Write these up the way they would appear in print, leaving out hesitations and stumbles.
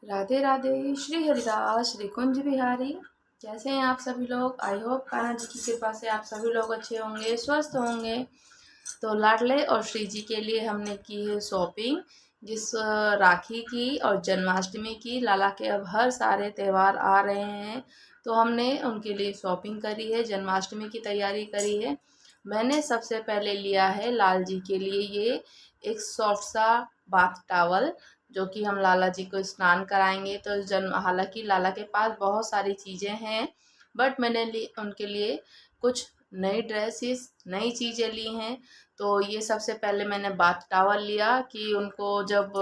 राधे राधे। श्री हरिदास श्री कुंज बिहारी। कैसे हैं आप सभी लोग? आई होप कान्हा जी की कृपा से आप सभी लोग अच्छे होंगे, स्वस्थ होंगे। तो लाडले और श्री जी के लिए हमने की है शॉपिंग। जिस राखी की और जन्माष्टमी की, लाला के अब हर सारे त्यौहार आ रहे हैं तो हमने उनके लिए शॉपिंग करी है, जन्माष्टमी की तैयारी करी है। मैंने सबसे पहले लिया है लाल जी के लिए ये एक सॉफ्ट सा बाथ टॉवल, जो कि हम लाला जी को स्नान कराएंगे। तो जन्म हालांकि लाला के पास बहुत सारी चीज़ें हैं, बट मैंने उनके लिए कुछ नई ड्रेसेस, नई चीज़ें ली हैं। तो ये सबसे पहले मैंने बाथ टॉवल लिया कि उनको जब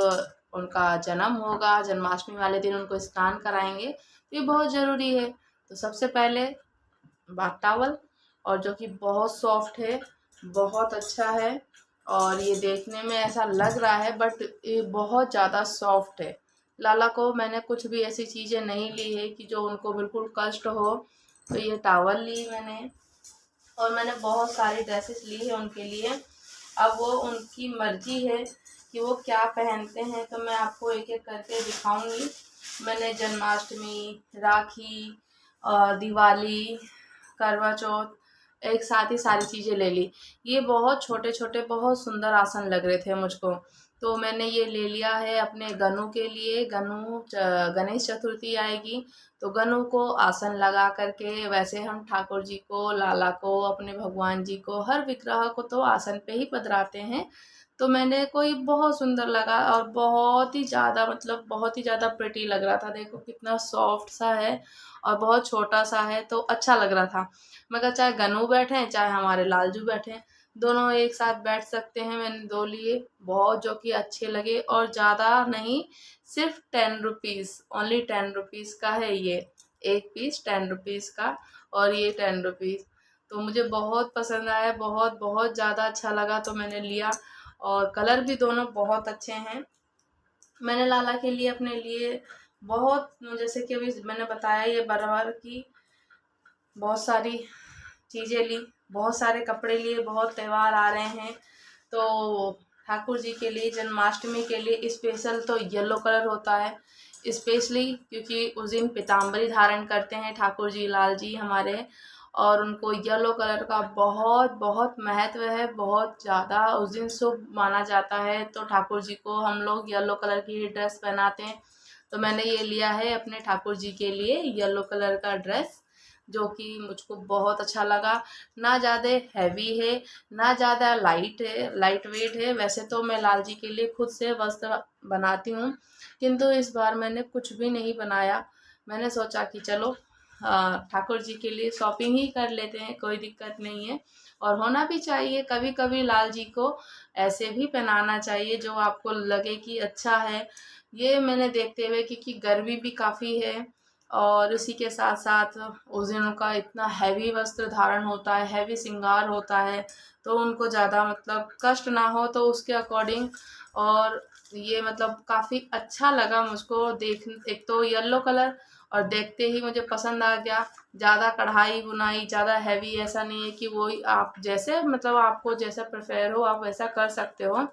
उनका जन्म होगा, जन्माष्टमी वाले दिन उनको स्नान कराएंगे तो ये बहुत ज़रूरी है। तो सबसे पहले बाथ टॉवल, और जो कि बहुत सॉफ्ट है, बहुत अच्छा है। और ये देखने में ऐसा लग रहा है बट ये बहुत ज़्यादा सॉफ्ट है। लाला को मैंने कुछ भी ऐसी चीज़ें नहीं ली है कि जो उनको बिल्कुल कष्ट हो। तो ये टॉवल ली मैंने, और मैंने बहुत सारी ड्रेसेस ली है उनके लिए। अब वो उनकी मर्जी है कि वो क्या पहनते हैं, तो मैं आपको एक एक करके दिखाऊंगी। मैंने जन्माष्टमी, राखी, दिवाली, करवा चौथ एक साथ ही सारी चीज़ें ले ली। ये बहुत छोटे छोटे बहुत सुंदर आसन लग रहे थे मुझको, तो मैंने ये ले लिया है अपने गनु के लिए। गणेश चतुर्थी आएगी तो गनु को आसन लगा करके, वैसे हम ठाकुर जी को, लाला को, अपने भगवान जी को, हर विग्रह को तो आसन पे ही पधराते हैं। तो मैंने कोई बहुत सुंदर लगा और बहुत ही ज़्यादा, मतलब बहुत ही ज़्यादा प्रिटी लग रहा था। देखो कितना सॉफ्ट सा है और बहुत छोटा सा है, तो अच्छा लग रहा था। मगर चाहे गनु बैठे चाहे हमारे लालजू बैठे, दोनों एक साथ बैठ सकते हैं। मैंने दो लिए, बहुत जो कि अच्छे लगे, और ज़्यादा नहीं, सिर्फ 10 रुपीज़, ओनली 10 रुपीज़ का है ये। एक पीस 10 रुपीज़ का, और ये 10 रुपीज़। तो मुझे बहुत पसंद आया, बहुत बहुत ज़्यादा अच्छा लगा, तो मैंने लिया। और कलर भी दोनों बहुत अच्छे हैं। मैंने लाला के लिए अपने लिए बहुत, जैसे कि अभी मैंने बताया, ये बराबर की बहुत सारी चीज़ें ली, बहुत सारे कपड़े लिए। बहुत त्यौहार आ रहे हैं तो ठाकुर जी के लिए, जन्माष्टमी के लिए स्पेशल तो येलो कलर होता है, स्पेशली क्योंकि उस दिन पीताम्बरी धारण करते हैं ठाकुर जी, लाल जी हमारे। और उनको येलो कलर का बहुत बहुत महत्व है, बहुत ज़्यादा उस दिन शुभ माना जाता है। तो ठाकुर जी को हम लोग येलो कलर की ही ड्रेस पहनाते हैं। तो मैंने ये लिया है अपने ठाकुर जी के लिए येलो कलर का ड्रेस, जो कि मुझको बहुत अच्छा लगा। ना ज़्यादा हैवी है, ना ज़्यादा लाइट है, लाइट वेट है। वैसे तो मैं लाल जी के लिए खुद से वस्त्र बनाती हूँ, किंतु इस बार मैंने कुछ भी नहीं बनाया। मैंने सोचा कि चलो ठाकुर जी के लिए शॉपिंग ही कर लेते हैं, कोई दिक्कत नहीं है। और होना भी चाहिए, कभी कभी लाल जी को ऐसे भी पहनाना चाहिए जो आपको लगे कि अच्छा है। ये मैंने देखते हुए, क्योंकि गर्मी भी काफ़ी है, और इसी के साथ साथ उस दिनों का इतना हैवी वस्त्र धारण होता है, हैवी श्रृंगार होता है, तो उनको ज़्यादा मतलब कष्ट ना हो, तो उसके अकॉर्डिंग। और ये मतलब काफ़ी अच्छा लगा मुझको देख, एक तो येलो कलर, और देखते ही मुझे पसंद आ गया। ज़्यादा कढ़ाई बुनाई, ज़्यादा हैवी ऐसा नहीं है, कि वो आप जैसे, मतलब आपको जैसा प्रेफर हो आप वैसा कर सकते हो।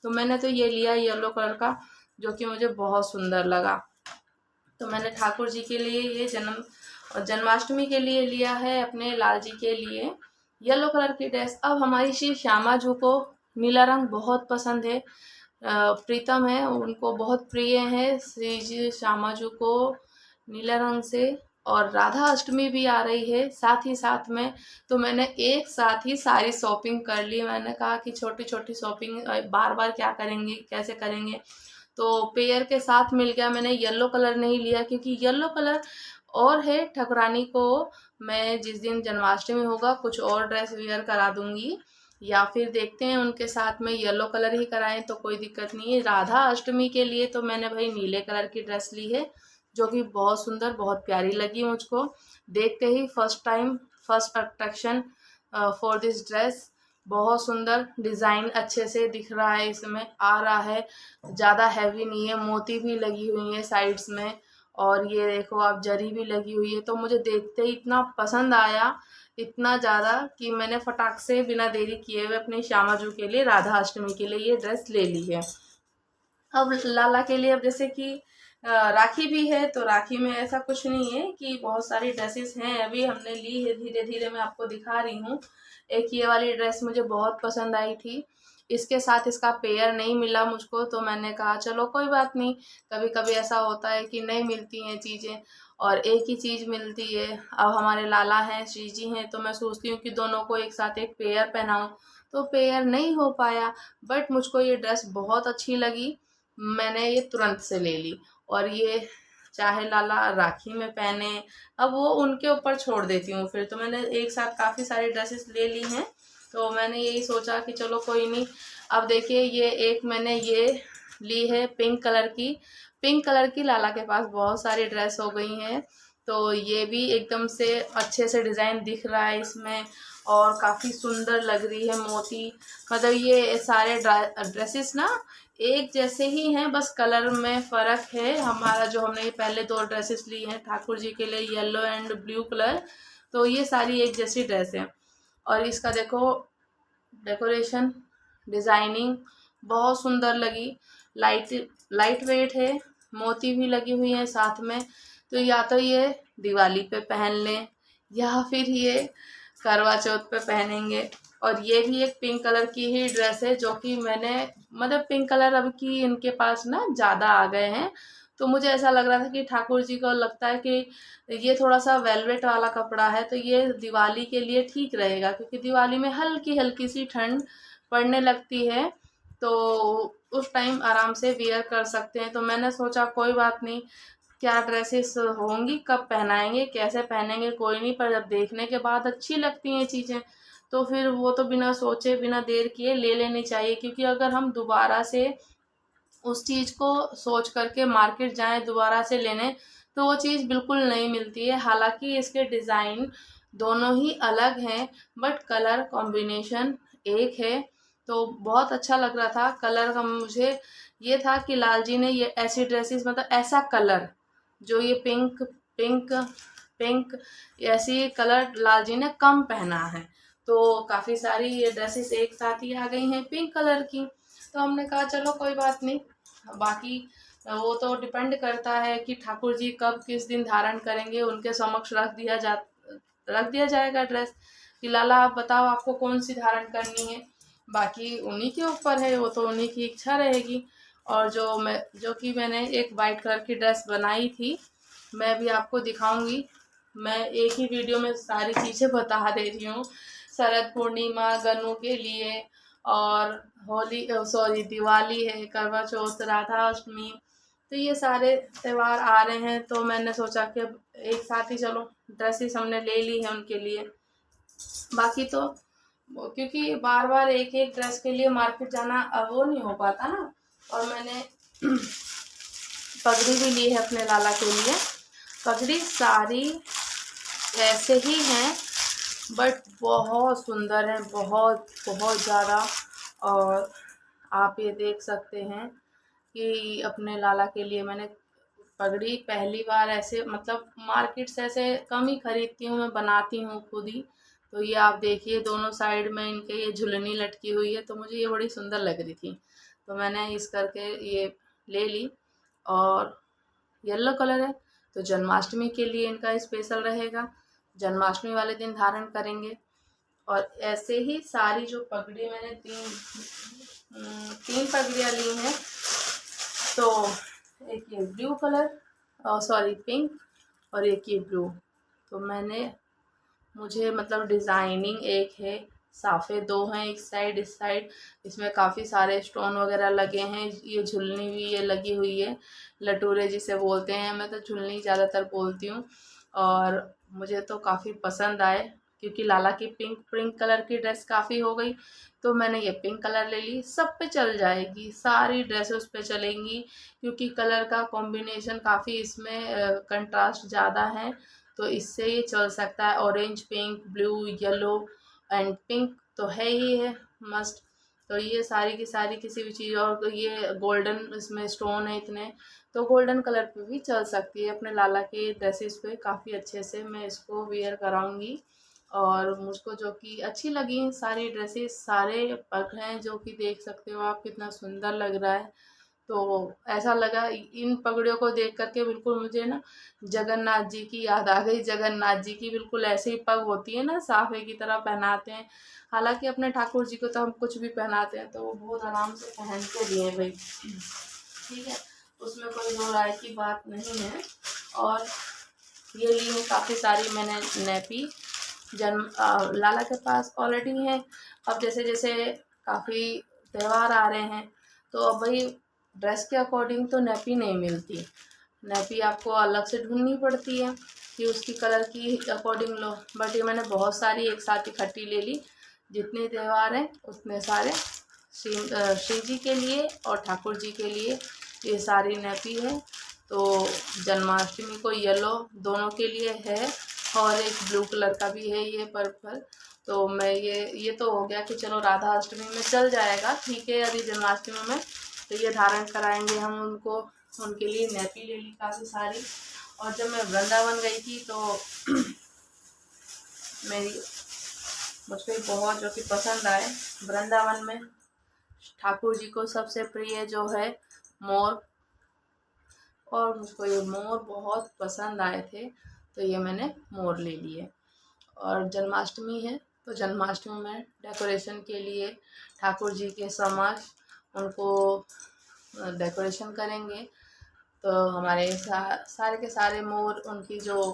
तो मैंने तो ये लिया येलो कलर का, जो कि मुझे बहुत सुंदर लगा। तो मैंने ठाकुर जी के लिए ये जन्माष्टमी के लिए लिया है, अपने लाल जी के लिए येलो कलर की ड्रेस। अब हमारी श्री श्यामा जी को नीला रंग बहुत पसंद है, प्रीतम है, उनको बहुत प्रिय है श्री जी श्यामा जी को नीला रंग से। और राधा अष्टमी भी आ रही है साथ ही साथ में, तो मैंने एक साथ ही सारी शॉपिंग कर ली। मैंने कहा कि छोटी छोटी शॉपिंग बार बार क्या करेंगे, कैसे करेंगे, तो पेयर के साथ मिल गया। मैंने येलो कलर नहीं लिया क्योंकि येलो कलर और है, ठकुरानी को मैं जिस दिन जन्माष्टमी होगा कुछ और ड्रेस वेयर करा दूंगी, या फिर देखते हैं उनके साथ में येलो कलर ही कराएं तो कोई दिक्कत नहीं है। राधा अष्टमी के लिए तो मैंने भाई नीले कलर की ड्रेस ली है, जो कि बहुत सुंदर, बहुत प्यारी लगी मुझको। देखते ही first time, first attraction for this dress. बहुत सुंदर डिज़ाइन अच्छे से दिख रहा है, इसमें आ रहा है, ज़्यादा हैवी नहीं है, मोती भी लगी हुई है साइड्स में, और ये देखो आप जरी भी लगी हुई है। तो मुझे देखते ही इतना पसंद आया, इतना ज़्यादा, कि मैंने फटाक से बिना देरी किए हुए अपनी श्यामा जू के लिए, राधा अष्टमी के लिए ये ड्रेस ले ली है। अब लाला के लिए, अब जैसे कि राखी भी है, तो राखी में ऐसा कुछ नहीं है कि बहुत सारी ड्रेसेस हैं, अभी हमने ली है धीरे धीरे। मैं आपको दिखा रही हूँ। एक ये वाली ड्रेस मुझे बहुत पसंद आई थी, इसके साथ इसका पेयर नहीं मिला मुझको, तो मैंने कहा चलो कोई बात नहीं, कभी कभी ऐसा होता है कि नहीं मिलती हैं चीज़ें और एक ही चीज़ मिलती है। अब हमारे लाला हैं, श्री जी हैं, तो मैं सोचती हूँ कि दोनों को एक साथ एक पेयर पहनाऊँ, तो पेयर नहीं हो पाया। बट मुझको ये ड्रेस बहुत अच्छी लगी, मैंने ये तुरंत से ले ली। और ये चाहे लाला राखी में पहने, अब वो उनके ऊपर छोड़ देती हूँ फिर। तो मैंने एक साथ काफ़ी सारी ड्रेसेस ले ली हैं, तो मैंने यही सोचा कि चलो कोई नहीं। अब देखिए ये एक मैंने ये ली है पिंक कलर की। पिंक कलर की लाला के पास बहुत सारी ड्रेस हो गई हैं, तो ये भी एकदम से अच्छे से डिज़ाइन दिख रहा है इसमें और काफ़ी सुंदर लग रही है। मोती, मतलब ये सारे ड्रेसेस ना एक जैसे ही हैं, बस कलर में फ़र्क है। हमारा जो हमने ये पहले 2 ड्रेसेस ली हैं ठाकुर जी के लिए, येलो एंड ब्लू कलर, तो ये सारी एक जैसी ड्रेस है। और इसका देखो डेकोरेशन, डिज़ाइनिंग बहुत सुंदर लगी। लाइट लाइट वेट है, मोती भी लगी हुई हैं साथ में। तो या तो ये दिवाली पे पहन लें या फिर ये करवा चौथ पे पहनेंगे। और ये भी एक पिंक कलर की ही ड्रेस है, जो कि मैंने, मतलब पिंक कलर अब की इनके पास ना ज़्यादा आ गए हैं, तो मुझे ऐसा लग रहा था कि ठाकुर जी को लगता है कि ये थोड़ा सा वेलवेट वाला कपड़ा है, तो ये दिवाली के लिए ठीक रहेगा, क्योंकि दिवाली में हल्की हल्की सी ठंड पड़ने लगती है, तो उस टाइम आराम से वियर कर सकते हैं। तो मैंने सोचा कोई बात नहीं, क्या ड्रेसेस होंगी, कब पहनाएंगे, कैसे पहनेंगे, कोई नहीं, पर जब देखने के बाद अच्छी लगती हैं चीज़ें, तो फिर वो तो बिना सोचे बिना देर किए ले लेनी चाहिए। क्योंकि अगर हम दोबारा से उस चीज़ को सोच करके मार्केट जाएं दोबारा से लेने, तो वो चीज़ बिल्कुल नहीं मिलती है। हालांकि इसके डिज़ाइन दोनों ही अलग हैं, बट कलर कॉम्बिनेशन एक है, तो बहुत अच्छा लग रहा था। कलर का मुझे ये था कि लाल जी ने ये ऐसी ड्रेसेस, मतलब ऐसा कलर, जो ये पिंक पिंक पिंक, ऐसी कलर लाल जी ने कम पहना है। तो काफ़ी सारी ये ड्रेसेस एक साथ ही आ गई हैं पिंक कलर की, तो हमने कहा चलो कोई बात नहीं। बाकी वो तो डिपेंड करता है कि ठाकुर जी कब किस दिन धारण करेंगे, उनके समक्ष रख दिया जाएगा ड्रेस कि लाला आप बताओ आपको कौन सी धारण करनी है। बाकी उन्हीं के ऊपर है, वो तो उन्हीं की इच्छा रहेगी। और जो कि मैंने एक वाइट कलर की ड्रेस बनाई थी, मैं भी आपको दिखाऊंगी। मैं एक ही वीडियो में सारी चीज़ें बता दे रही हूँ। शरद पूर्णिमा, गन्नू के लिए, और होली, सॉरी दिवाली है, करवा चौथ, राधा अष्टमी, तो ये सारे त्यौहार आ रहे हैं, तो मैंने सोचा कि अब एक साथ ही चलो ड्रेसेस हमने ले ली है उनके लिए। बाकी तो क्योंकि बार बार एक एक ड्रेस के लिए मार्केट जाना अब वो नहीं हो पाता ना। और मैंने पगड़ी भी ली है अपने लाला के लिए। पगड़ी सारी ऐसे ही हैं, बट बहुत सुंदर है, बहुत बहुत ज़्यादा। और आप ये देख सकते हैं कि अपने लाला के लिए मैंने पगड़ी पहली बार ऐसे, मतलब मार्केट से ऐसे कम ही खरीदती हूँ, मैं बनाती हूँ खुद ही। तो ये आप देखिए दोनों साइड में इनके ये झुलनी लटकी हुई है, तो मुझे ये बड़ी सुंदर लग रही थी, तो मैंने इस करके ये ले ली। और येलो कलर है, तो जन्माष्टमी के लिए इनका स्पेशल रहेगा, जन्माष्टमी वाले दिन धारण करेंगे। और ऐसे ही सारी जो पगड़ी मैंने तीन पगड़ियाँ ली हैं, तो एक ये ब्लू कलर, सॉरी पिंक, और एक ये ब्लू। तो मुझे मतलब डिज़ाइनिंग एक है, साफे दो हैं, एक साइड इस साइड, इसमें काफ़ी सारे स्टोन वगैरह लगे हैं। ये झुलनी भी ये लगी हुई है, लटूरे जिसे बोलते हैं, मैं तो झुलनी ज़्यादातर बोलती हूँ। और मुझे तो काफ़ी पसंद आए, क्योंकि लाला की पिंक कलर की ड्रेस काफ़ी हो गई, तो मैंने ये पिंक कलर ले ली। सब पे चल जाएगी, सारी ड्रेसेस उस पे चलेंगी, क्योंकि कलर का कॉम्बिनेशन काफ़ी इसमें कंट्रास्ट ज़्यादा है, तो इससे ये चल सकता है। Orange, pink, blue, yellow and pink तो है ही है मस्ट। तो ये सारी की सारी किसी भी चीज़, और ये गोल्डन इसमें स्टोन है इतने, तो गोल्डन कलर पे भी चल सकती है। अपने लाला के ड्रेसेस पे काफ़ी अच्छे से मैं इसको वेयर कराऊंगी। और मुझको जो कि अच्छी लगी सारी ड्रेसेस, सारे पग हैं जो कि देख सकते हो आप कितना सुंदर लग रहा है। तो ऐसा लगा इन पगड़ियों को देख करके बिल्कुल मुझे ना जगन्नाथ जी की याद आ गई। जगन्नाथ जी की बिल्कुल ऐसे ही पग होती है ना, साफे की तरह पहनाते हैं। हालांकि अपने ठाकुर जी को तो हम कुछ भी पहनाते हैं तो वो बहुत आराम से पहनते भी हैं भाई, ठीक है, उसमें कोई दो राय की बात नहीं है। और ये ली है काफ़ी सारी मैंने नैपी, लाला के पास ऑलरेडी है। अब जैसे जैसे काफ़ी त्यौहार आ रहे हैं तो अब भाई ड्रेस के अकॉर्डिंग तो नैपी नहीं मिलती, नैपी आपको अलग से ढूंढनी पड़ती है कि उसकी कलर की अकॉर्डिंग लो। बट ये मैंने बहुत सारी एक साथ इकट्ठी ले ली, जितने त्यौहार हैं उतने सारे श्री जी के लिए और ठाकुर जी के लिए ये सारी नैपी है। तो जन्माष्टमी को येलो दोनों के लिए है और एक ब्लू कलर का भी है ये पर्पल। तो मैं ये तो हो गया कि चलो राधा अष्टमी में चल जाएगा, ठीक है। यदि जन्माष्टमी में तो ये धारण कराएंगे हम उनको, उनके लिए नैपी ले ली काफ़ी सारी। और जब मैं वृंदावन गई थी तो मेरी मुझको बहुत जो कि पसंद आए, वृंदावन में ठाकुर जी को सबसे प्रिय जो है मोर, और मुझको ये मोर बहुत पसंद आए थे तो ये मैंने मोर ले लिए। और जन्माष्टमी है तो जन्माष्टमी में डेकोरेशन के लिए ठाकुर जी के समक्ष उनको डेकोरेशन करेंगे। तो हमारे सारे के सारे मोर, उनकी जो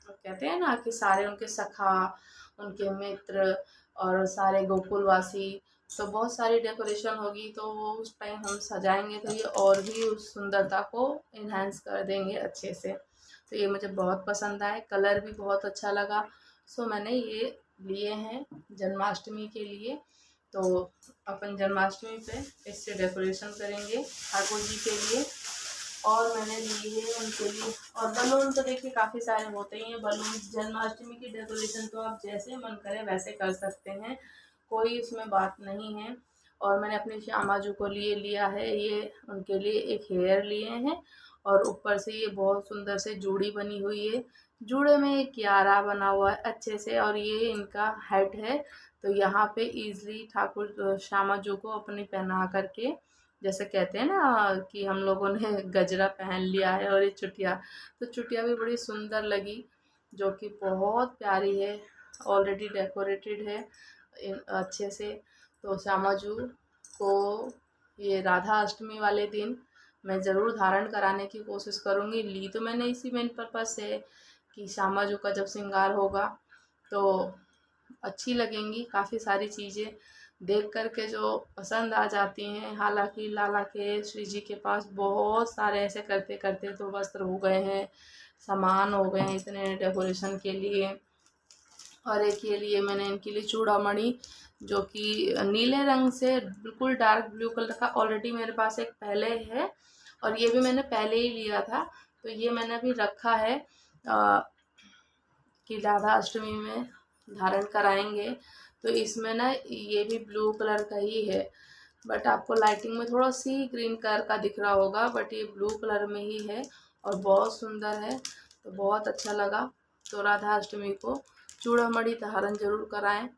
कहते हैं ना कि सारे उनके सखा, उनके मित्र और सारे गोकुलवासी, तो बहुत सारी डेकोरेशन होगी तो वो उस टाइम हम सजाएंगे तो ये और भी उस सुंदरता को इन्हांस कर देंगे अच्छे से। तो ये मुझे बहुत पसंद आए, कलर भी बहुत अच्छा लगा। सो मैंने ये लिए हैं जन्माष्टमी के लिए। तो अपन जन्माष्टमी पे इससे डेकोरेशन करेंगे ठाकुर जी के लिए। और मैंने ली है उनके लिए, और बलून तो देखिए काफ़ी सारे होते ही हैं बलून। जन्माष्टमी की डेकोरेशन तो आप जैसे मन करे वैसे कर सकते हैं, कोई इसमें बात नहीं है। और मैंने अपने श्यामा जी को लिए लिया है, ये उनके लिए एक हेयर लिए हैं और ऊपर से ये बहुत सुंदर से जूड़ी बनी हुई है। जूड़े में एक क्यारा बना हुआ है अच्छे से, और ये इनका हेड है। तो यहाँ पे इजली ठाकुर श्यामा जी को अपने पहना करके, जैसे कहते हैं ना कि हम लोगों ने गजरा पहन लिया है और ये चुटिया, तो चुटिया भी बड़ी सुंदर लगी, जो कि बहुत प्यारी है, ऑलरेडी डेकोरेटेड है अच्छे से। तो श्यामाजू को ये राधा अष्टमी वाले दिन मैं ज़रूर धारण कराने की कोशिश करूँगी। ली तो मैंने इसी मेन पर्पज़ से कि श्यामाजू का जब श्रृंगार होगा तो अच्छी लगेंगी काफ़ी सारी चीज़ें देख कर के जो पसंद आ जाती हैं। हालांकि लाला के श्री जी के पास बहुत सारे ऐसे करते करते तो वस्त्र हो गए हैं, सामान हो गए हैं इतने डेकोरेशन के लिए। और एक ये लिए मैंने इनके लिए चूड़ामणि, जो कि नीले रंग से बिल्कुल डार्क ब्लू कलर का ऑलरेडी मेरे पास एक पहले है, और ये भी मैंने पहले ही लिया था। तो ये मैंने अभी रखा है कि राधा अष्टमी में धारण कराएंगे। तो इसमें ना ये भी ब्लू कलर का ही है, बट आपको लाइटिंग में थोड़ा सी ग्रीन कलर का दिख रहा होगा, बट ये ब्लू कलर में ही है और बहुत सुंदर है, तो बहुत अच्छा लगा। तो राधा अष्टमी को चूड़ामणि धारण जरूर कराएं।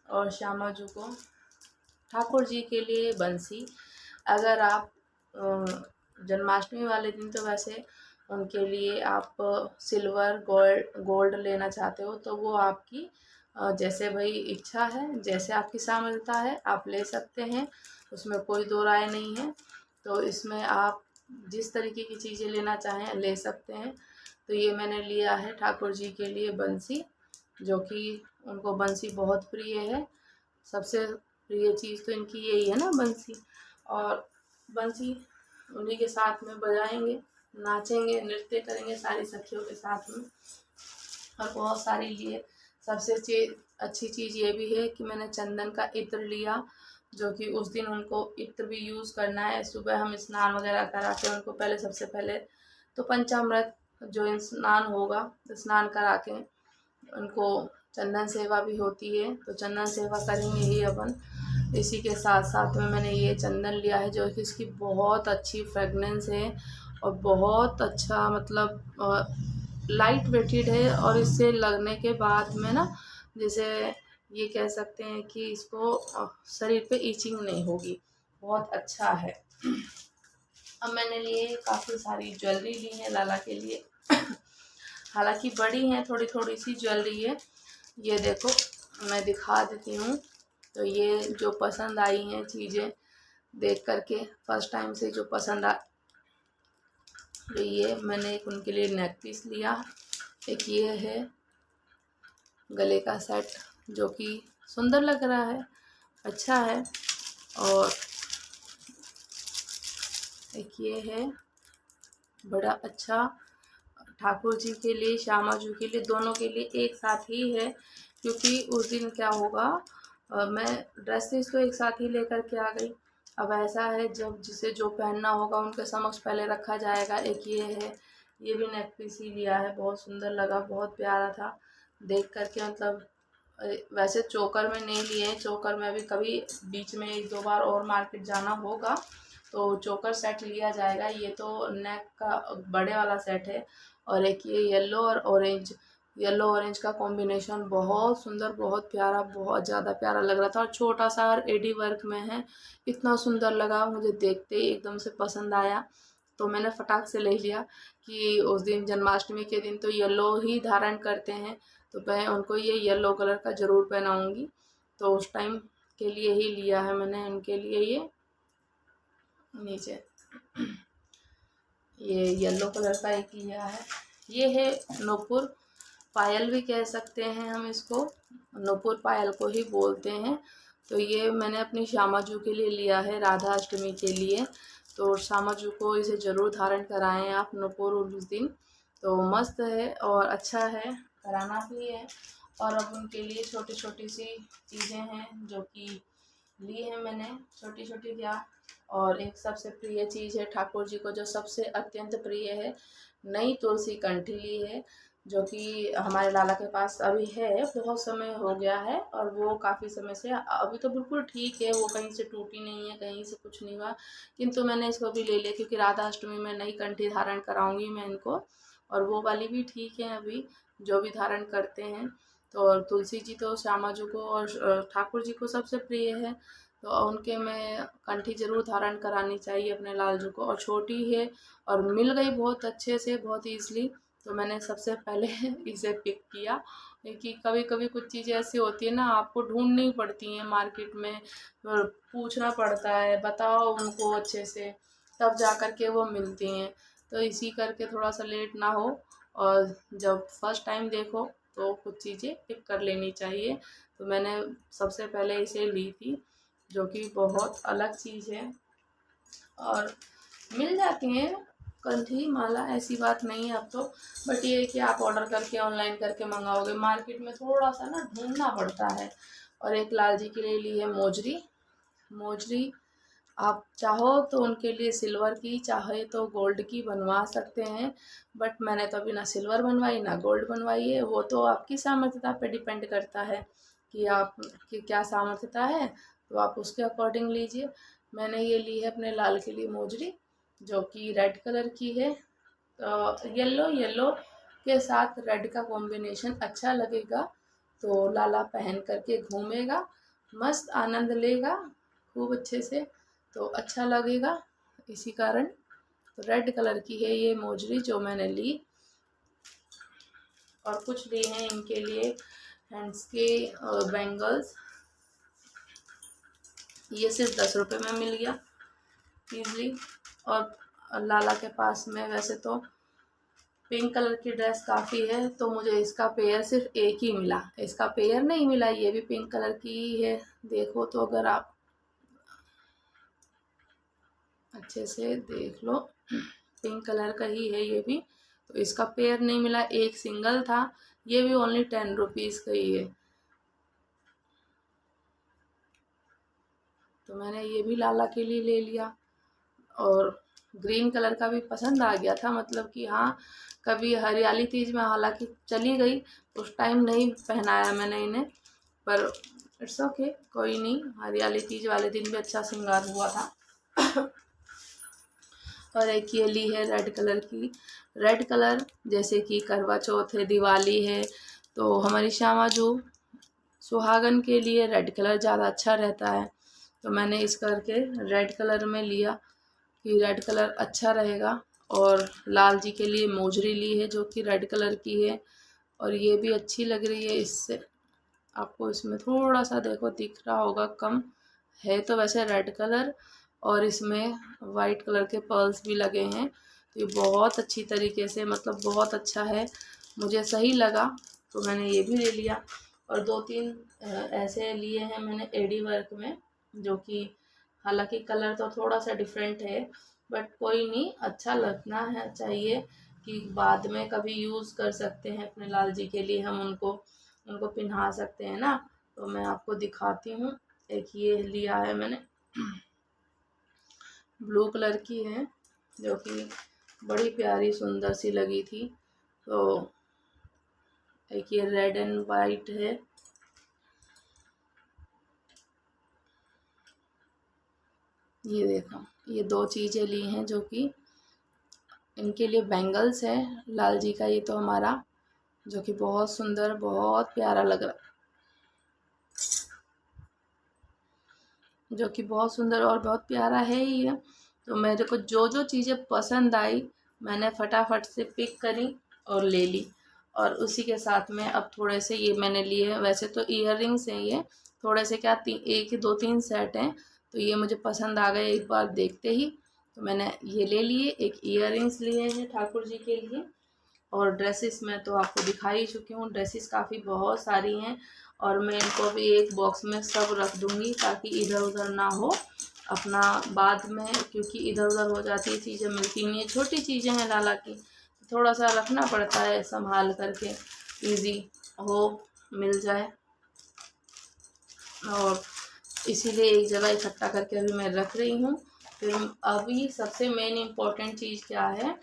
और श्यामा जी को, ठाकुर जी के लिए बंसी, अगर आप जन्माष्टमी वाले दिन तो वैसे उनके लिए आप सिल्वर गोल्ड लेना चाहते हो तो वो आपकी जैसे भाई इच्छा है, जैसे आपकी सामर्थ्यता है आप ले सकते हैं, उसमें कोई दो राय नहीं है। तो इसमें आप जिस तरीके की चीज़ें लेना चाहें ले सकते हैं। तो ये मैंने लिया है ठाकुर जी के लिए बंसी, जो कि उनको बंसी बहुत प्रिय है, सबसे प्रिय चीज़ तो इनकी यही है ना बंसी। और बंसी उन्हीं के साथ में बजाएंगे, नाचेंगे, नृत्य करेंगे सारी सखियों के साथ में। और बहुत सारी लिए, सबसे अच्छी चीज़ ये भी है कि मैंने चंदन का इत्र लिया, जो कि उस दिन उनको इत्र भी यूज़ करना है। सुबह हम स्नान वगैरह करा के उनको पहले, सबसे पहले तो पंचामृत जो स्नान होगा तो स्नान करा के उनको चंदन सेवा भी होती है, तो चंदन सेवा करेंगे ही अपन। इसी के साथ साथ में मैंने ये चंदन लिया है, जो कि इसकी बहुत अच्छी फ्रेगनेंस है और बहुत अच्छा, मतलब लाइट वेटेड है। और इससे लगने के बाद में ना, जैसे ये कह सकते हैं कि इसको शरीर पे ईचिंग नहीं होगी, बहुत अच्छा है। अब मैंने लिए काफ़ी सारी ज्वेलरी ली है लाला के लिए। हालांकि बड़ी है, थोड़ी थोड़ी सी ज्वेलरी है। ये देखो मैं दिखा देती हूँ। तो ये जो पसंद आई हैं चीज़ें देख करके, फर्स्ट टाइम से जो पसंद आ, तो ये मैंने एक उनके लिए नेक पीस लिया। एक ये है गले का सेट जो कि सुंदर लग रहा है, अच्छा है। और एक ये है बड़ा अच्छा, ठाकुर जी के लिए, श्यामा जी के लिए, दोनों के लिए एक साथ ही है। क्योंकि उस दिन क्या होगा, मैं ड्रेसेस तो एक साथ ही लेकर के आ गई। अब ऐसा है जब जिसे जो पहनना होगा उनके समक्ष पहले रखा जाएगा। एक ये है, ये भी नेक पीस ही लिया है, बहुत सुंदर लगा, बहुत प्यारा था देख करके। मतलब वैसे चोकर में नहीं लिए, चोकर में अभी कभी बीच में एक दो बार और मार्केट जाना होगा तो चोकर सेट लिया जाएगा। ये तो नेक का बड़े वाला सेट है। और एक ये येलो और ऑरेंज, येलो ऑरेंज का कॉम्बिनेशन बहुत सुंदर, बहुत प्यारा, बहुत ज़्यादा प्यारा लग रहा था। और छोटा सा एडी वर्क में है, इतना सुंदर लगा मुझे, देखते ही एकदम से पसंद आया। तो मैंने फटाक से ले लिया कि उस दिन जन्माष्टमी के दिन तो येलो ही धारण करते हैं, तो मैं उनको ये येलो कलर का ज़रूर पहनाऊँगी। तो उस टाइम के लिए ही लिया है मैंने उनके लिए ये नीचे ये येलो कलर का एक लिया है। ये है नूपुर पायल भी कह सकते हैं हम इसको, नूपुर पायल को ही बोलते हैं। तो ये मैंने अपनी श्यामा जू के लिए लिया है, राधा अष्टमी के लिए। तो श्यामा जू को इसे ज़रूर धारण कराएं आप नूपुर उस दिन, तो मस्त है और अच्छा है, कराना भी है। और अब उनके लिए छोटी छोटी सी चीज़ें हैं जो कि ली है मैंने, छोटी छोटी क्या। और एक सबसे प्रिय चीज़ है ठाकुर जी को, जो सबसे अत्यंत प्रिय है, नई तुलसी कंठी ली है, जो कि हमारे लाला के पास अभी है, बहुत समय हो गया है और वो काफ़ी समय से अभी तो बिल्कुल ठीक है, वो कहीं से टूटी नहीं है, कहीं से कुछ नहीं हुआ। किंतु मैंने इसको भी ले लिया क्योंकि राधा अष्टमी में नई कंठी धारण कराऊंगी मैं इनको, और वो वाली भी ठीक है अभी जो भी धारण करते हैं। तो तुलसी जी तो श्यामा जी को और ठाकुर जी को सबसे प्रिय है, तो उनके में कंठी जरूर धारण करानी चाहिए अपने लाल जी को। और छोटी है और मिल गई बहुत अच्छे से, बहुत ईजली, तो मैंने सबसे पहले इसे पिक किया। क्योंकि कभी कभी कुछ चीज़ें ऐसी होती है ना, आपको ढूंढनी पड़ती हैं मार्केट में, पूछना पड़ता है, बताओ उनको अच्छे से, तब जा कर के वो मिलती हैं। तो इसी करके थोड़ा सा लेट ना हो, और जब फर्स्ट टाइम देखो तो कुछ चीज़ें पिक कर लेनी चाहिए। तो मैंने सबसे पहले इसे ली थी, जो कि बहुत अलग चीज़ है। और मिल जाती हैं कंठी माला, ऐसी बात नहीं है अब तो। बट ये है कि आप ऑर्डर करके ऑनलाइन करके मंगाओगे, मार्केट में थोड़ा सा ना ढूंढना पड़ता है। और एक लाल जी के लिए ली है मोजरी। मोजरी आप चाहो तो उनके लिए सिल्वर की, चाहे तो गोल्ड की बनवा सकते हैं। बट मैंने तो अभी ना सिल्वर बनवाई ना गोल्ड बनवाई है, वो तो आपकी सामर्थ्यता पे डिपेंड करता है कि आप की क्या सामर्थ्यता है, तो आप उसके अकॉर्डिंग लीजिए। मैंने ये ली है अपने लाल के लिए मोजरी, जो कि रेड कलर की है। तो येलो येलो के साथ रेड का कॉम्बिनेशन अच्छा लगेगा, तो लाला पहन करके घूमेगा, मस्त आनंद लेगा खूब अच्छे से, तो अच्छा लगेगा। इसी कारण तो रेड कलर की है ये मोजरी जो मैंने ली। और कुछ लिए हैं इनके लिए हैंड्स के बैंगल्स, ये सिर्फ 10 रुपये में मिल गया ईजली। और लाला के पास में वैसे तो पिंक कलर की ड्रेस काफ़ी है, तो मुझे इसका पेयर सिर्फ एक ही मिला, इसका पेयर नहीं मिला। ये भी पिंक कलर की ही है, देखो तो अगर आप अच्छे से देख लो, पिंक कलर का ही है ये भी। तो इसका पेयर नहीं मिला, एक सिंगल था, ये भी ओनली 10 रुपीज़ का ही है। तो मैंने ये भी लाला के लिए ले लिया। और ग्रीन कलर का भी पसंद आ गया था, मतलब कि हाँ, कभी हरियाली तीज में हालांकि चली गई, उस टाइम नहीं पहनाया मैंने इन्हें, पर इट्स ओके, कोई नहीं, हरियाली तीज वाले दिन भी अच्छा श्रृंगार हुआ था। और एक ये ली है रेड कलर की। रेड कलर जैसे कि करवा चौथ है, दिवाली है, तो हमारी श्यामा जू सुहागन के लिए रेड कलर ज़्यादा अच्छा रहता है, तो मैंने इस करके रेड कलर में लिया। कि रेड कलर अच्छा रहेगा। और लाल जी के लिए मोजरी ली है जो कि रेड कलर की है, और ये भी अच्छी लग रही है। इससे आपको इसमें थोड़ा सा देखो दिख रहा होगा कम है तो वैसे रेड कलर, और इसमें वाइट कलर के पर्ल्स भी लगे हैं। तो ये बहुत अच्छी तरीके से, मतलब बहुत अच्छा है, मुझे सही लगा तो मैंने ये भी ले लिया। और 2-3 ऐसे लिए हैं मैंने एडी वर्क में, जो कि हालांकि कलर तो थोड़ा सा डिफरेंट है, बट कोई नहीं, अच्छा लगना है चाहिए कि बाद में कभी यूज़ कर सकते हैं अपने लाल जी के लिए, हम उनको पहना सकते हैं ना। तो मैं आपको दिखाती हूँ। एक ये लिया है मैंने, ब्लू कलर की है, जो कि बड़ी प्यारी सुंदर सी लगी थी। तो एक ये रेड एंड वाइट है, ये देखो, ये 2 चीज़ें ली हैं जो कि इनके लिए बैंगल्स है लाल जी का, ये तो हमारा, जो कि बहुत सुंदर बहुत प्यारा लग रहा, जो कि बहुत सुंदर और बहुत प्यारा है ही है। तो मेरे को जो जो चीज़ें पसंद आई मैंने फटाफट से पिक करी और ले ली। और उसी के साथ में अब थोड़े से ये मैंने लिए हैं, वैसे तो ईयररिंग्स हैं ये, थोड़े से क्या एक 2-3 सेट हैं, तो ये मुझे पसंद आ गए एक बार देखते ही, तो मैंने ये ले लिए। एक ईयररिंग्स लिए हैं ठाकुर जी के लिए। और ड्रेसेस में तो आपको दिखा ही चुकी हूँ, ड्रेसेस काफ़ी बहुत सारी हैं, और मैं इनको भी एक बॉक्स में सब रख दूँगी ताकि इधर उधर ना हो अपना बाद में, क्योंकि इधर उधर हो जाती है, चीज़ें मिलती नहीं है, छोटी चीज़ें हैं लाला की, थोड़ा सा रखना पड़ता है संभाल करके, इजी हो मिल जाए, और इसीलिए एक जगह इकट्ठा करके अभी मैं रख रही हूँ। फिर अभी सबसे मेन इम्पोर्टेंट चीज़ क्या है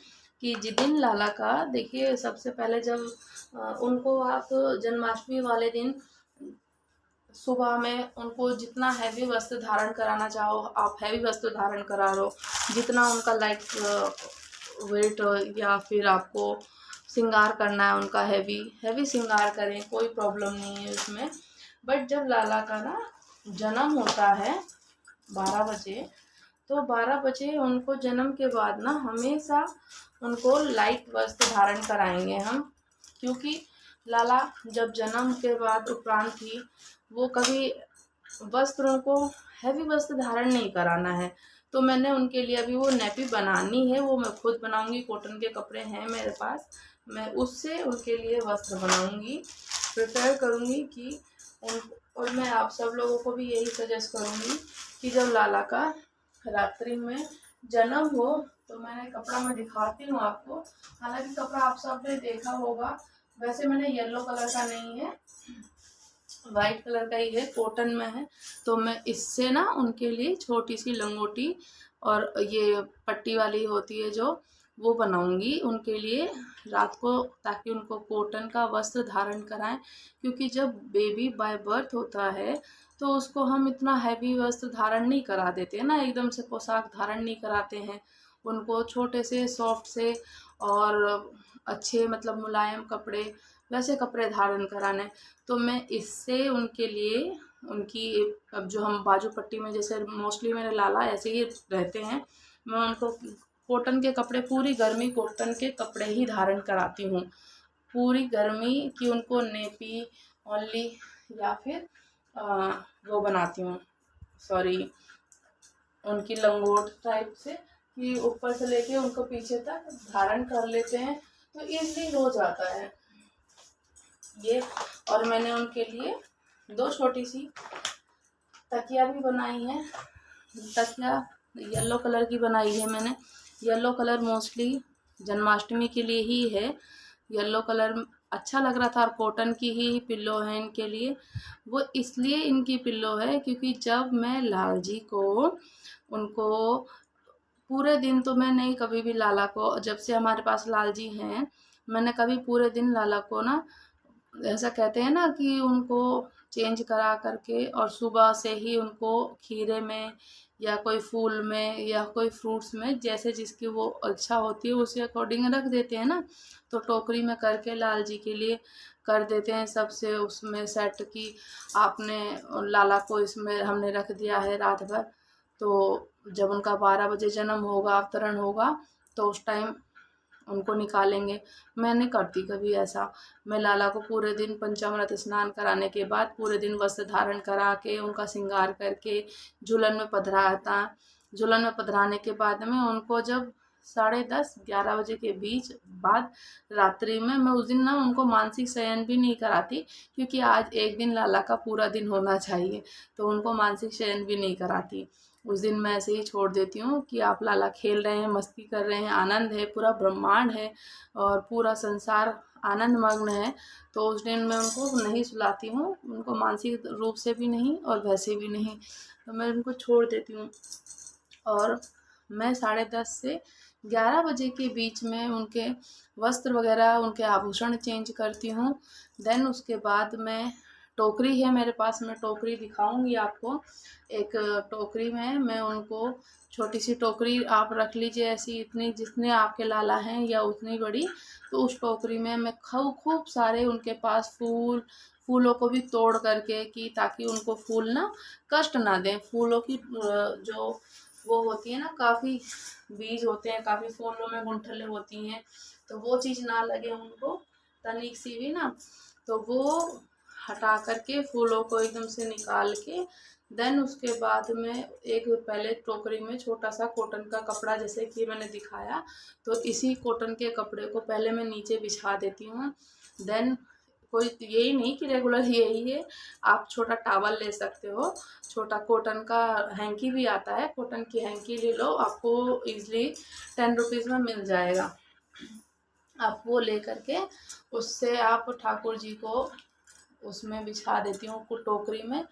कि जिस दिन लाला का, देखिए सबसे पहले जब उनको आप जन्माष्टमी वाले दिन सुबह में उनको जितना हैवी वस्त्र धारण कराना चाहो आप हैवी वस्त्र धारण करा लो, जितना उनका लाइट वेट, या फिर आपको श्रृंगार करना है उनका हैवी श्रृंगार करें, कोई प्रॉब्लम नहीं है उसमें। बट जब लाला का ना जन्म होता है 12 बजे, तो 12 बजे उनको जन्म के बाद ना हमेशा उनको लाइट वस्त्र धारण कराएंगे हम, क्योंकि लाला जब जन्म के बाद उपरांत ही वो कभी वस्त्रों को हैवी वस्त्र धारण नहीं कराना है। तो मैंने उनके लिए अभी वो नैपी बनानी है, वो मैं खुद बनाऊंगी, कॉटन के कपड़े हैं मेरे पास, मैं उससे उनके लिए वस्त्र बनाऊंगी, प्रिपेयर करूंगी कि और मैं आप सब लोगों को भी यही सजेस्ट करूंगी कि जब लाला का रात्रि में जन्म हो, तो मैंने कपड़ा मैं दिखाती हूँ आपको। हालांकि कपड़ा आप सबने देखा होगा, वैसे मैंने येलो कलर का नहीं है, वाइट कलर का ही है, कॉटन में है। तो मैं इससे ना उनके लिए छोटी सी लंगोटी और ये पट्टी वाली होती है जो, वो बनाऊंगी उनके लिए रात को, ताकि उनको कॉटन का वस्त्र धारण कराएं। क्योंकि जब बेबी बाय बर्थ होता है तो उसको हम इतना हैवी वस्त्र धारण नहीं करा देते ना, एकदम से पोशाक धारण नहीं कराते हैं, उनको छोटे से सॉफ्ट से और अच्छे मतलब मुलायम कपड़े, वैसे कपड़े धारण कराने। तो मैं इससे उनके लिए उनकी, अब जो हम बाजू पट्टी में जैसे मोस्टली मेरे लाला ऐसे ही रहते हैं, मैं उनको कॉटन के कपड़े, पूरी गर्मी कॉटन के कपड़े ही धारण कराती हूँ, पूरी गर्मी की उनको नेपी ओनली, या फिर वो बनाती हूँ, सॉरी उनकी लंगोट टाइप से, कि ऊपर से लेके उनको पीछे तक धारण कर लेते हैं, तो ईजिली हो जाता है ये। और मैंने उनके लिए 2 छोटी सी तकिया भी बनाई है, तकिया येलो कलर की बनाई है मैंने। येलो कलर मोस्टली जन्माष्टमी के लिए ही है, येलो कलर अच्छा लग रहा था, और कॉटन की ही पिल्लो है इनके लिए। वो इसलिए इनकी पिल्लो है क्योंकि जब मैं लाल जी को उनको पूरे दिन, तो मैं नहीं कभी भी लाला को, जब से हमारे पास लाल जी हैं, मैंने कभी पूरे दिन लाला को ना, ऐसा कहते हैं ना कि उनको चेंज करा करके और सुबह से ही उनको खीरे में या कोई फूल में या कोई फ्रूट्स में, जैसे जिसकी वो इच्छा होती है उसी अकॉर्डिंग रख देते हैं ना। तो टोकरी में करके लाल जी के लिए कर देते हैं सबसे उसमें सेट की, आपने लाला को इसमें हमने रख दिया है रात भर। तो जब उनका 12 बजे जन्म होगा, अवतरण होगा, तो उस टाइम उनको निकालेंगे। मैं नहीं करती कभी ऐसा। मैं लाला को पूरे दिन पंचामृत स्नान कराने के बाद पूरे दिन वस्त्र धारण करा के उनका श्रृंगार करके झूलन में पधराता। झूलन में पधराने के बाद में उनको जब 10:30-11 बजे के बीच बाद रात्रि में, मैं उस दिन ना उनको मानसिक शयन भी नहीं कराती, क्योंकि आज एक दिन लाला का पूरा दिन होना चाहिए, तो उनको मानसिक शयन भी नहीं कराती। उस दिन मैं ऐसे ही छोड़ देती हूँ कि आप लाला खेल रहे हैं, मस्ती कर रहे हैं, आनंद है, पूरा ब्रह्मांड है और पूरा संसार आनंद मग्न है। तो उस दिन मैं उनको नहीं सुलाती हूँ, उनको मानसिक रूप से भी नहीं और वैसे भी नहीं, तो मैं उनको छोड़ देती हूँ। और मैं 10:30 से 11 बजे के बीच में उनके वस्त्र वगैरह, उनके आभूषण चेंज करती हूँ। देन उसके बाद मैं, टोकरी है मेरे पास, मैं टोकरी दिखाऊंगी आपको। एक टोकरी में मैं उनको, छोटी सी टोकरी आप रख लीजिए ऐसी, इतनी जितने आपके लाला हैं या उतनी बड़ी, तो उस टोकरी में मैं खूब सारे उनके पास फूलों को भी तोड़ करके, कि ताकि उनको फूल ना कष्ट ना दें। फूलों की जो वो होती है ना, काफ़ी बीज होते हैं, काफ़ी फूलों में गुंठलें होती हैं, तो वो चीज़ ना लगे उनको तनिक सी भी ना, तो वो हटा करके फूलों को एकदम से निकाल के, देन उसके बाद में एक पहले टोकरी में छोटा सा कॉटन का कपड़ा, जैसे कि मैंने दिखाया, तो इसी कॉटन के कपड़े को पहले मैं नीचे बिछा देती हूँ। देन कोई यही नहीं कि रेगुलर यही है, आप छोटा टॉवल ले सकते हो, छोटा कॉटन का हैंकी भी आता है, कॉटन की हैंकी ले लो, आपको ईज़िली 10 रुपीज़ में मिल जाएगा। आप वो ले करके उससे आप ठाकुर जी को उसमें बिछा देती हूँ टोकरी में।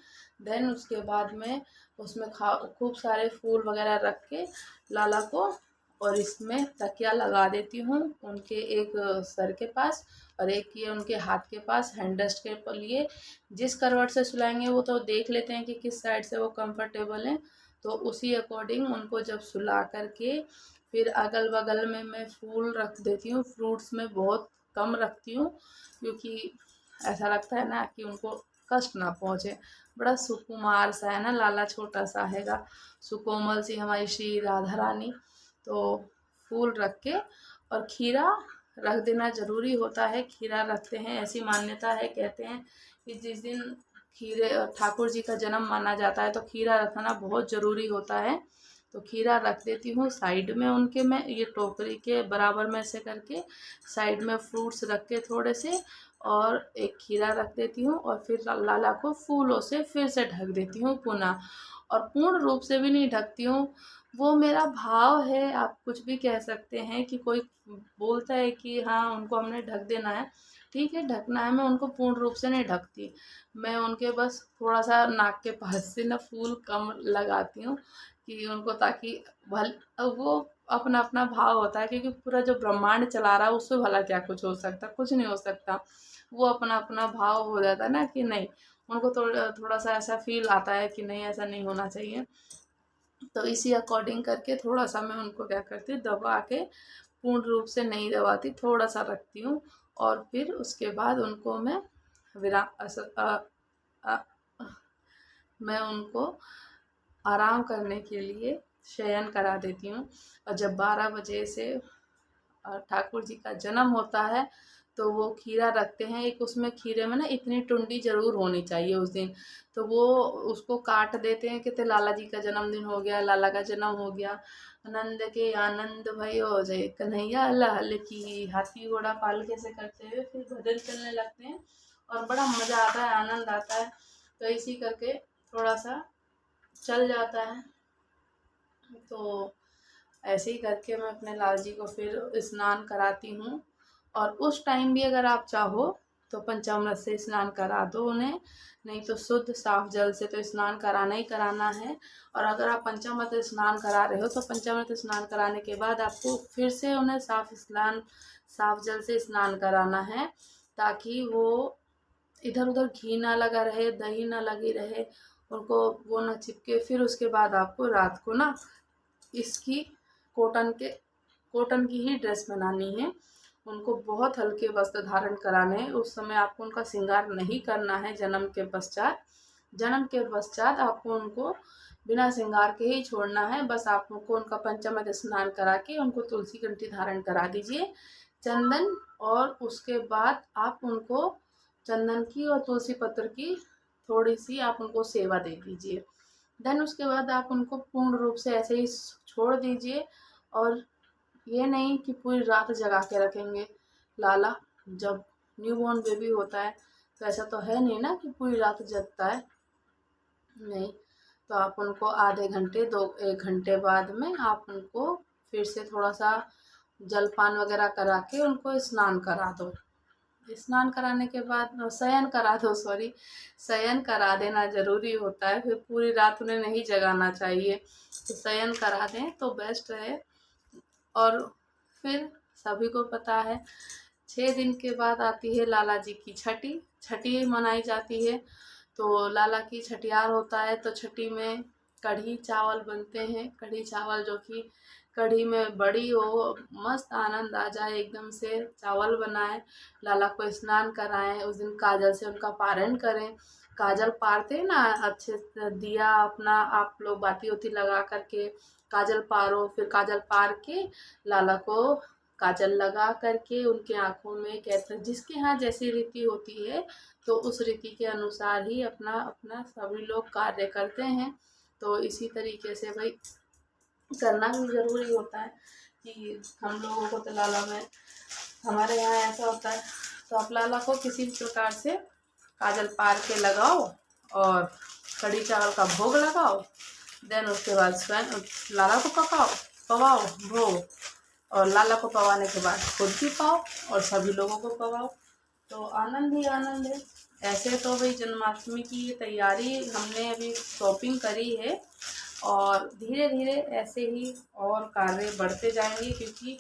देन उसके बाद में उसमें खूब सारे फूल वगैरह रख के लाला को, और इसमें तकिया लगा देती हूँ उनके एक सर के पास और एक ये उनके हाथ के पास, हैंड रेस्ट के लिए। जिस करवट से सुलाएंगे वो तो देख लेते हैं कि किस साइड से वो कंफर्टेबल हैं, तो उसी अकॉर्डिंग उनको जब सुला करके फिर अगल बगल में मैं फूल रख देती हूँ। फ्रूट्स में बहुत कम रखती हूँ, क्योंकि ऐसा लगता है ना कि उनको कष्ट ना पहुँचे। बड़ा सुकुमार सा है ना लाला, छोटा सा हैगा, सुकोमल सी हमारी श्री राधा रानी। तो फूल रख के और खीरा रख देना ज़रूरी होता है, खीरा रखते हैं, ऐसी मान्यता है, कहते हैं कि जिस दिन खीरे ठाकुर जी का जन्म माना जाता है तो खीरा रखना बहुत ज़रूरी होता है। तो खीरा रख देती हूँ साइड में उनके, मैं ये टोकरी के बराबर में से करके साइड में फ्रूट्स रख के थोड़े से, और एक खीरा रख देती हूँ, और फिर लाला को फूलों से फिर से ढक देती हूँ पुनः। और पूर्ण रूप से भी नहीं ढकती हूँ, वो मेरा भाव है, आप कुछ भी कह सकते हैं। कि कोई बोलता है कि हाँ उनको हमने ढक देना है, ठीक है ढकना है, मैं उनको पूर्ण रूप से नहीं ढकती। मैं उनके बस थोड़ा सा नाक के पास से ना फूल कम लगाती हूँ, कि उनको, ताकि वो अपना अपना भाव होता है, क्योंकि पूरा जो ब्रह्मांड चला रहा है उससे भला क्या कुछ हो सकता, कुछ नहीं हो सकता। वो अपना अपना भाव हो जाता है ना, कि नहीं, उनको थोड़ा सा ऐसा फील आता है कि नहीं ऐसा नहीं होना चाहिए। तो इसी अकॉर्डिंग करके थोड़ा सा मैं उनको क्या करती हूँ, दबा के, पूर्ण रूप से नहीं दबाती, थोड़ा सा रखती हूँ, और फिर उसके बाद उनको मैं मैं उनको आराम करने के लिए शयन करा देती हूँ। और जब 12 बजे से ठाकुर जी का जन्म होता है तो वो खीरा रखते हैं एक, उसमें खीरे में ना इतनी टुंडी जरूर होनी चाहिए उस दिन, तो वो उसको काट देते हैं, कहते लाला जी का जन्मदिन हो गया, लाला का जन्म हो गया, आनंद के आनंद भयो जय कन्हैया लाल की, हाथी घोड़ा पालके से करते हुए फिर भजन चलने लगते हैं और बड़ा मज़ा आता है, आनंद आता है। तो इसी करके थोड़ा सा चल जाता है। तो ऐसे ही करके मैं अपने लाल जी को फिर स्नान कराती हूँ। और उस टाइम भी अगर आप चाहो तो पंचामृत से स्नान करा दो उन्हें, नहीं तो शुद्ध साफ जल से तो स्नान कराना ही कराना है। और अगर आप पंचामृत स्नान करा रहे हो तो पंचामृत स्नान कराने के बाद आपको फिर से उन्हें साफ जल से स्नान कराना है, ताकि वो इधर उधर घी ना लगा रहे, दही ना लगी रहे, उनको वो ना चिपके। फिर उसके बाद आपको रात को ना इसकी कॉटन की ही ड्रेस बनानी है, उनको बहुत हल्के वस्त्र धारण कराने हैं। उस समय आपको उनका श्रृंगार नहीं करना है। जन्म के पश्चात आपको उनको बिना श्रृंगार के ही छोड़ना है। बस आप उनको उनका पंचामृत स्नान करा के उनको तुलसी कंठी धारण करा दीजिए चंदन, और उसके बाद आप उनको चंदन की और तुलसी पत्र की थोड़ी सी आप उनको सेवा दे दीजिए। देन उसके बाद आप उनको पूर्ण रूप से ऐसे ही छोड़ दीजिए। और ये नहीं कि पूरी रात जगा के रखेंगे। लाला जब न्यूबॉर्न बेबी होता है तो ऐसा तो है नहीं ना कि पूरी रात जगता है, नहीं। तो आप उनको आधे घंटे 1 घंटे बाद में आप उनको फिर से थोड़ा सा जलपान वगैरह करा के उनको स्नान करा दो। स्नान कराने के बाद शयन करा दो, सॉरी, शयन करा देना ज़रूरी होता है, फिर पूरी रात उन्हें नहीं जगाना चाहिए। तो शयन करा दें तो बेस्ट है। और फिर सभी को पता है 6 दिन के बाद आती है लाला जी की छठी। छठी मनाई जाती है। तो लाला की छठियार होता है, तो छठी में कढ़ी चावल बनते हैं। कढ़ी चावल जो कि कढ़ी में बड़ी हो, मस्त आनंद आ जाए एकदम से, चावल बनाएं, लाला को स्नान कराएं, उस दिन काजल से उनका पारण करें। काजल पारते हैं ना अच्छे से, दिया अपना आप लोग बाती उती लगा करके काजल पारो, फिर काजल पार के लाला को काजल लगा करके उनके आँखों में, कहते जिसके यहाँ जैसी रीति होती है तो उस रीति के अनुसार ही अपना अपना सभी लोग कार्य करते हैं। तो इसी तरीके से भाई करना भी ज़रूरी होता है कि हम लोगों को तो लाला में हमारे यहाँ ऐसा होता है। तो आप लाला को किसी भी प्रकार से काजल पार के लगाओ और कढ़ी चावल का भोग लगाओ। देन उसके बाद स्वयं लाला को पवाओ भोग, और लाला को पवाने के बाद खुद भी पाओ और सभी लोगों को पवाओ। तो आनंद ही आनंद है। ऐसे तो भाई जन्माष्टमी की तैयारी हमने अभी शॉपिंग करी है, और धीरे धीरे ऐसे ही और कार्य बढ़ते जाएंगे, क्योंकि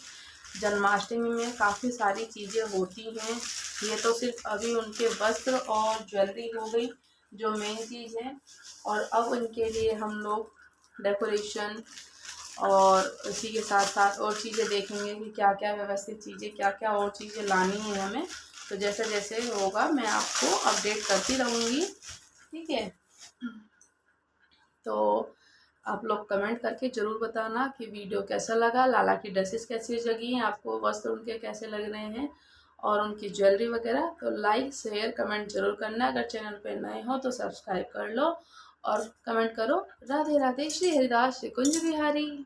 जन्माष्टमी में काफ़ी सारी चीज़ें होती हैं। ये तो सिर्फ अभी उनके वस्त्र और ज्वेलरी हो गई जो मेन चीज़ है, और अब उनके लिए हम लोग डेकोरेशन और इसी के साथ साथ और चीज़ें देखेंगे कि क्या क्या व्यवस्थित चीज़ें, क्या क्या और चीज़ें लानी है हमें। तो जैसे जैसे होगा मैं आपको अपडेट करती रहूँगी, ठीक है। तो आप लोग कमेंट करके ज़रूर बताना कि वीडियो कैसा लगा, लाला की ड्रेसेस कैसी लगी हैं आपको, वस्त्र उनके कैसे लग रहे हैं और उनकी ज्वेलरी वगैरह। तो लाइक शेयर कमेंट जरूर करना। अगर चैनल पे नए हो तो सब्सक्राइब कर लो और कमेंट करो। राधे राधे, श्री हरिदास, श्री कुंज बिहारी।